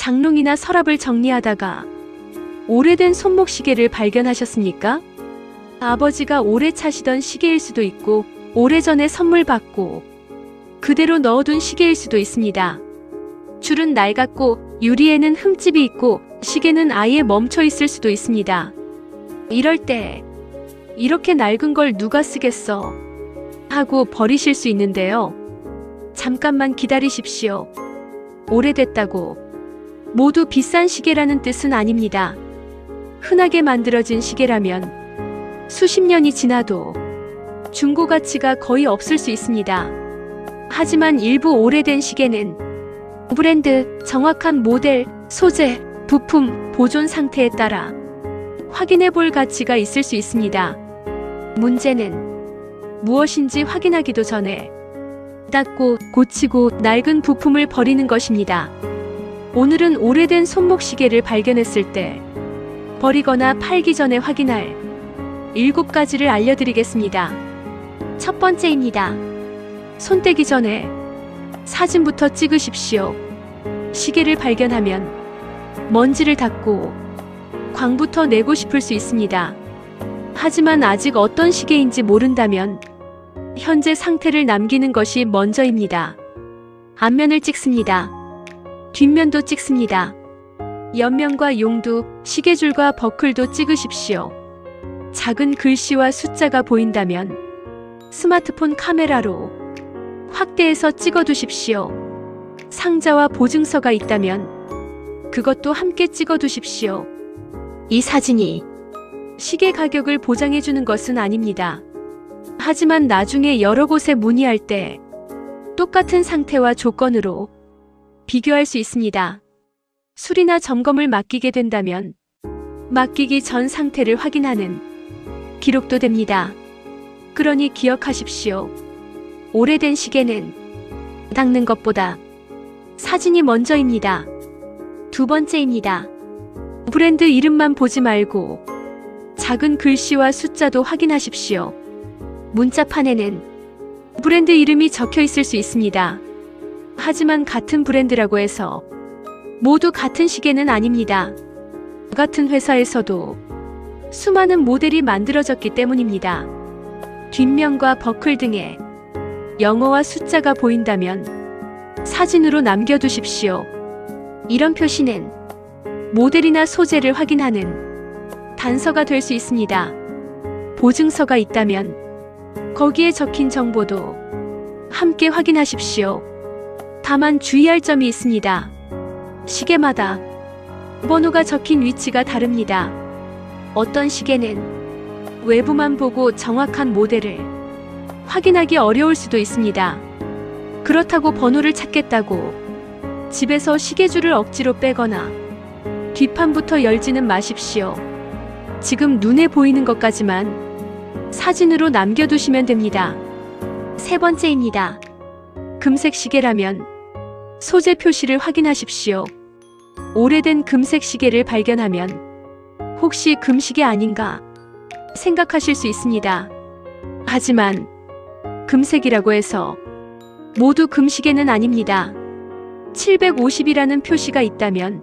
장롱이나 서랍을 정리하다가 오래된 손목시계를 발견하셨습니까? 아버지가 오래 차시던 시계일 수도 있고 오래전에 선물 받고 그대로 넣어둔 시계일 수도 있습니다. 줄은 낡았고 유리에는 흠집이 있고 시계는 아예 멈춰 있을 수도 있습니다. 이럴 때 이렇게 낡은 걸 누가 쓰겠어? 하고 버리실 수 있는데요. 잠깐만 기다리십시오. 오래됐다고 모두 비싼 시계라는 뜻은 아닙니다. 흔하게 만들어진 시계라면 수십 년이 지나도 중고 가치가 거의 없을 수 있습니다. 하지만 일부 오래된 시계는 브랜드, 정확한 모델, 소재, 부품, 보존 상태에 따라 확인해 볼 가치가 있을 수 있습니다. 문제는 무엇인지 확인하기도 전에 닦고 고치고 낡은 부품을 버리는 것입니다. 오늘은 오래된 손목시계를 발견했을 때 버리거나 팔기 전에 확인할 7가지를 알려드리겠습니다. 첫 번째입니다. 손 떼기 전에 사진부터 찍으십시오. 시계를 발견하면 먼지를 닦고 광부터 내고 싶을 수 있습니다. 하지만 아직 어떤 시계인지 모른다면 현재 상태를 남기는 것이 먼저입니다. 앞면을 찍습니다. 뒷면도 찍습니다. 옆면과 용두, 시계줄과 버클도 찍으십시오. 작은 글씨와 숫자가 보인다면 스마트폰 카메라로 확대해서 찍어두십시오. 상자와 보증서가 있다면 그것도 함께 찍어두십시오. 이 사진이 시계 가격을 보장해주는 것은 아닙니다. 하지만 나중에 여러 곳에 문의할 때 똑같은 상태와 조건으로 비교할 수 있습니다. 수리나 점검을 맡기게 된다면 맡기기 전 상태를 확인하는 기록도 됩니다. 그러니 기억하십시오. 오래된 시계는 닦는 것보다 사진이 먼저입니다. 두 번째입니다. 브랜드 이름만 보지 말고 작은 글씨와 숫자도 확인하십시오. 문자판에는 브랜드 이름이 적혀 있을 수 있습니다. 하지만 같은 브랜드라고 해서 모두 같은 시계는 아닙니다. 같은 회사에서도 수많은 모델이 만들어졌기 때문입니다. 뒷면과 버클 등에 영어와 숫자가 보인다면 사진으로 남겨두십시오. 이런 표시는 모델이나 소재를 확인하는 단서가 될 수 있습니다. 보증서가 있다면 거기에 적힌 정보도 함께 확인하십시오. 다만 주의할 점이 있습니다. 시계마다 번호가 적힌 위치가 다릅니다. 어떤 시계는 외부만 보고 정확한 모델을 확인하기 어려울 수도 있습니다. 그렇다고 번호를 찾겠다고 집에서 시계줄을 억지로 빼거나 뒷판부터 열지는 마십시오. 지금 눈에 보이는 것까지만 사진으로 남겨두시면 됩니다. 세 번째입니다. 금색 시계라면 소재 표시를 확인하십시오. 오래된 금색 시계를 발견하면 혹시 금시계 아닌가 생각하실 수 있습니다. 하지만 금색이라고 해서 모두 금시계는 아닙니다. 750이라는 표시가 있다면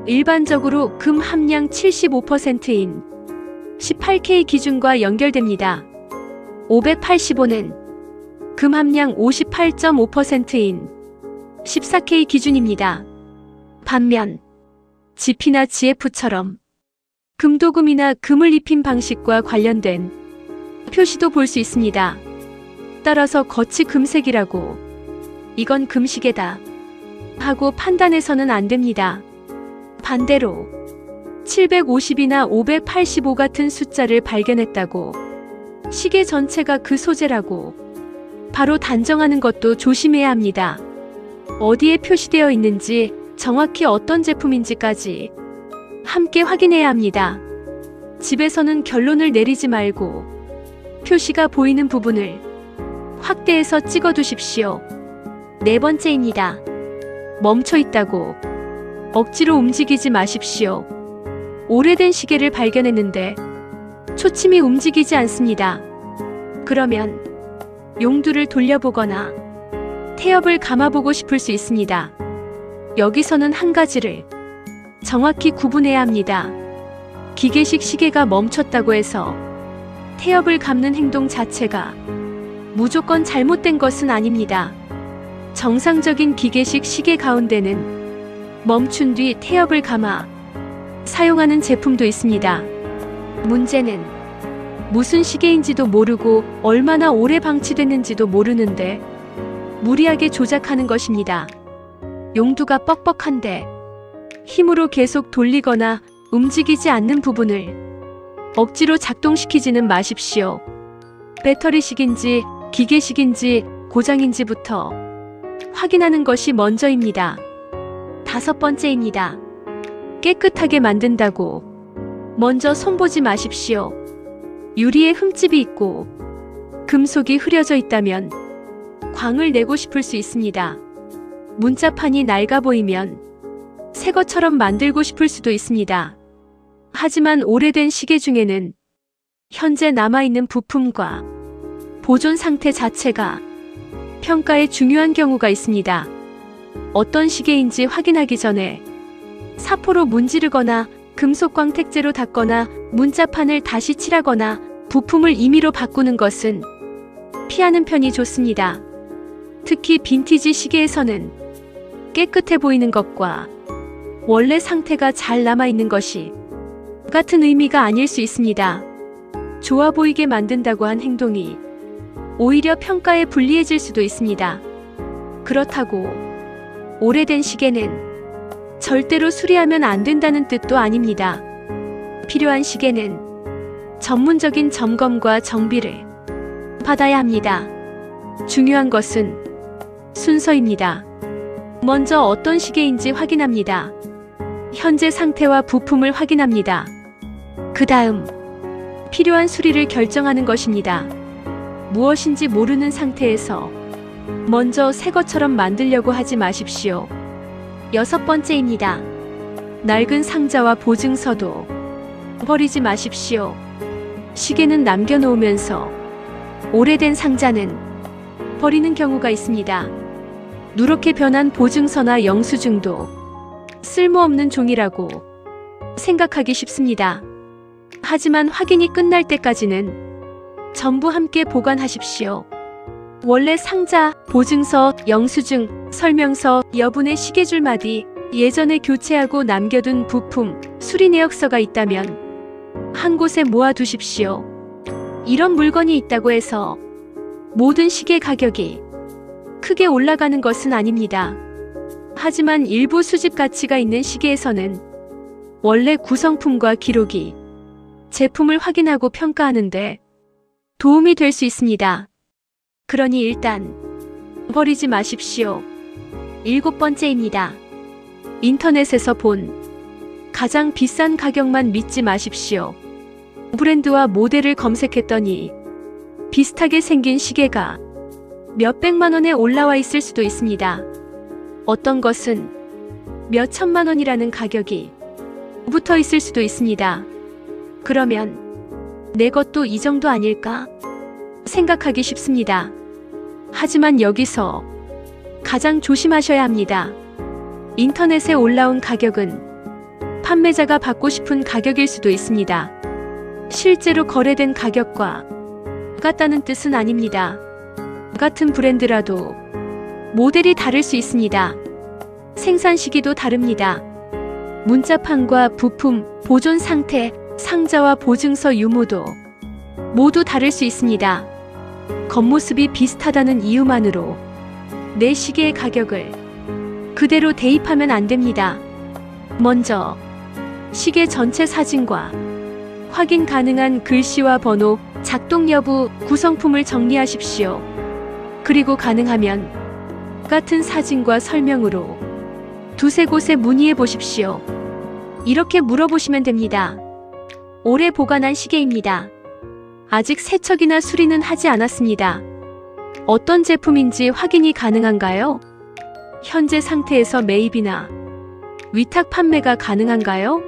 일반적으로 금 함량 75%인 18K 기준과 연결됩니다. 585는 금 함량 58.5%인 14K 기준입니다. 반면 GP나 GF처럼 금도금이나 금을 입힌 방식과 관련된 표시도 볼 수 있습니다. 따라서 겉이 금색이라고 이건 금시계다 하고 판단해서는 안 됩니다. 반대로 750이나 585 같은 숫자를 발견했다고 시계 전체가 그 소재라고 바로 단정하는 것도 조심해야 합니다. 어디에 표시되어 있는지 정확히 어떤 제품인지까지 함께 확인해야 합니다. 집에서는 결론을 내리지 말고 표시가 보이는 부분을 확대해서 찍어두십시오. 네 번째입니다. 멈춰 있다고 억지로 움직이지 마십시오. 오래된 시계를 발견했는데 초침이 움직이지 않습니다. 그러면 용두를 돌려보거나 태엽을 감아보고 싶을 수 있습니다. 여기서는 한 가지를 정확히 구분해야 합니다. 기계식 시계가 멈췄다고 해서 태엽을 감는 행동 자체가 무조건 잘못된 것은 아닙니다. 정상적인 기계식 시계 가운데는 멈춘 뒤 태엽을 감아 사용하는 제품도 있습니다. 문제는 무슨 시계인지도 모르고 얼마나 오래 방치됐는지도 모르는데 무리하게 조작하는 것입니다. 용두가 뻑뻑한데 힘으로 계속 돌리거나 움직이지 않는 부분을 억지로 작동시키지는 마십시오. 배터리식인지 기계식인지 고장인지부터 확인하는 것이 먼저입니다. 5번째입니다. 깨끗하게 만든다고 먼저 손보지 마십시오. 유리에 흠집이 있고 금속이 흐려져 있다면 광을 내고 싶을 수 있습니다. 문자판이 낡아 보이면 새 것처럼 만들고 싶을 수도 있습니다. 하지만 오래된 시계 중에는 현재 남아있는 부품과 보존 상태 자체가 평가에 중요한 경우가 있습니다. 어떤 시계인지 확인하기 전에 사포로 문지르거나 금속 광택제로 닦거나 문자판을 다시 칠하거나 부품을 임의로 바꾸는 것은 피하는 편이 좋습니다. 특히 빈티지 시계에서는 깨끗해 보이는 것과 원래 상태가 잘 남아있는 것이 같은 의미가 아닐 수 있습니다. 좋아 보이게 만든다고 한 행동이 오히려 평가에 불리해질 수도 있습니다. 그렇다고 오래된 시계는 절대로 수리하면 안 된다는 뜻도 아닙니다. 필요한 시계는 전문적인 점검과 정비를 받아야 합니다. 중요한 것은 순서입니다. 먼저 어떤 시계인지 확인합니다. 현재 상태와 부품을 확인합니다. 그 다음 필요한 수리를 결정하는 것입니다. 무엇인지 모르는 상태에서 먼저 새 것처럼 만들려고 하지 마십시오. 6번째입니다. 낡은 상자와 보증서도 버리지 마십시오. 시계는 남겨놓으면서 오래된 상자는 버리는 경우가 있습니다. 누렇게 변한 보증서나 영수증도 쓸모없는 종이라고 생각하기 쉽습니다. 하지만 확인이 끝날 때까지는 전부 함께 보관하십시오. 원래 상자, 보증서, 영수증, 설명서, 여분의 시계줄마디, 예전에 교체하고 남겨둔 부품, 수리 내역서가 있다면 한 곳에 모아두십시오. 이런 물건이 있다고 해서 모든 시계 가격이 크게 올라가는 것은 아닙니다. 하지만 일부 수집 가치가 있는 시계에서는 원래 구성품과 기록이 제품을 확인하고 평가하는데 도움이 될 수 있습니다. 그러니 일단 버리지 마십시오. 7번째입니다. 인터넷에서 본 가장 비싼 가격만 믿지 마십시오. 브랜드와 모델을 검색했더니 비슷하게 생긴 시계가 몇백만 원에 올라와 있을 수도 있습니다. 어떤 것은 몇천만 원이라는 가격이 붙어 있을 수도 있습니다. 그러면 내 것도 이 정도 아닐까? 생각하기 쉽습니다. 하지만 여기서 가장 조심하셔야 합니다. 인터넷에 올라온 가격은 판매자가 받고 싶은 가격일 수도 있습니다. 실제로 거래된 가격과 같다는 뜻은 아닙니다. 같은 브랜드라도 모델이 다를 수 있습니다. 생산 시기도 다릅니다. 문자판과 부품, 보존 상태, 상자와 보증서 유무도 모두 다를 수 있습니다. 겉모습이 비슷하다는 이유만으로 내 시계의 가격을 그대로 대입하면 안 됩니다. 먼저 시계 전체 사진과 확인 가능한 글씨와 번호, 작동 여부, 구성품을 정리하십시오. 그리고 가능하면 같은 사진과 설명으로 두세 곳에 문의해 보십시오. 이렇게 물어보시면 됩니다. 오래 보관한 시계입니다. 아직 세척이나 수리는 하지 않았습니다. 어떤 제품인지 확인이 가능한가요? 현재 상태에서 매입이나 위탁 판매가 가능한가요?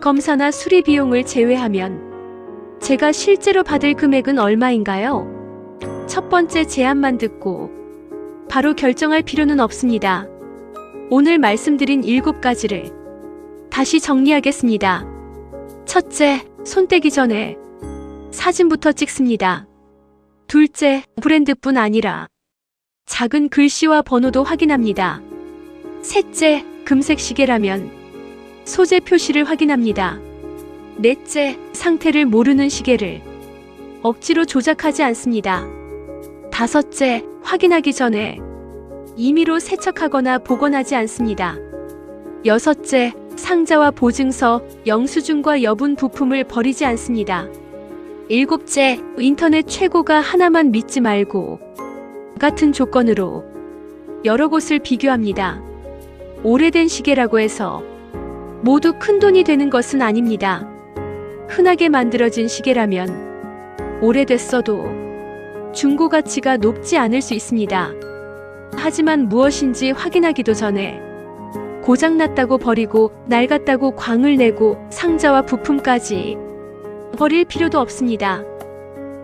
검사나 수리 비용을 제외하면 제가 실제로 받을 금액은 얼마인가요? 첫 번째 제안만 듣고 바로 결정할 필요는 없습니다. 오늘 말씀드린 7가지를 다시 정리하겠습니다. 첫째, 손 떼기 전에 사진부터 찍습니다. 둘째, 브랜드뿐 아니라 작은 글씨와 번호도 확인합니다. 셋째, 금색 시계라면 소재 표시를 확인합니다. 넷째, 상태를 모르는 시계를 억지로 조작하지 않습니다. 다섯째, 확인하기 전에 임의로 세척하거나 복원하지 않습니다. 여섯째, 상자와 보증서, 영수증과 여분 부품을 버리지 않습니다. 일곱째, 인터넷 최고가 하나만 믿지 말고 같은 조건으로 여러 곳을 비교합니다. 오래된 시계라고 해서 모두 큰돈이 되는 것은 아닙니다. 흔하게 만들어진 시계라면 오래됐어도 중고 가치가 높지 않을 수 있습니다. 하지만 무엇인지 확인하기도 전에 고장났다고 버리고 낡았다고 광을 내고 상자와 부품까지 버릴 필요도 없습니다.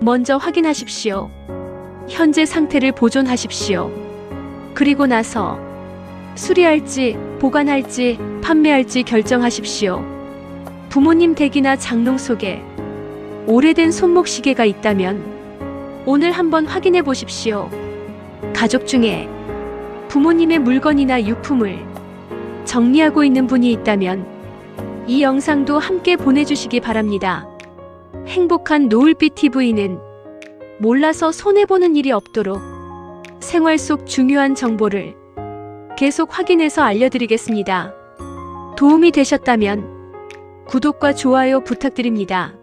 먼저 확인하십시오. 현재 상태를 보존하십시오. 그리고 나서 수리할지 보관할지 판매할지 결정하십시오. 부모님 댁이나 장롱 속에 오래된 손목시계가 있다면 오늘 한번 확인해 보십시오. 가족 중에 부모님의 물건이나 유품을 정리하고 있는 분이 있다면 이 영상도 함께 보내주시기 바랍니다. 행복한 노을빛 TV는 몰라서 손해보는 일이 없도록 생활 속 중요한 정보를 계속 확인해서 알려드리겠습니다. 도움이 되셨다면 구독과 좋아요 부탁드립니다.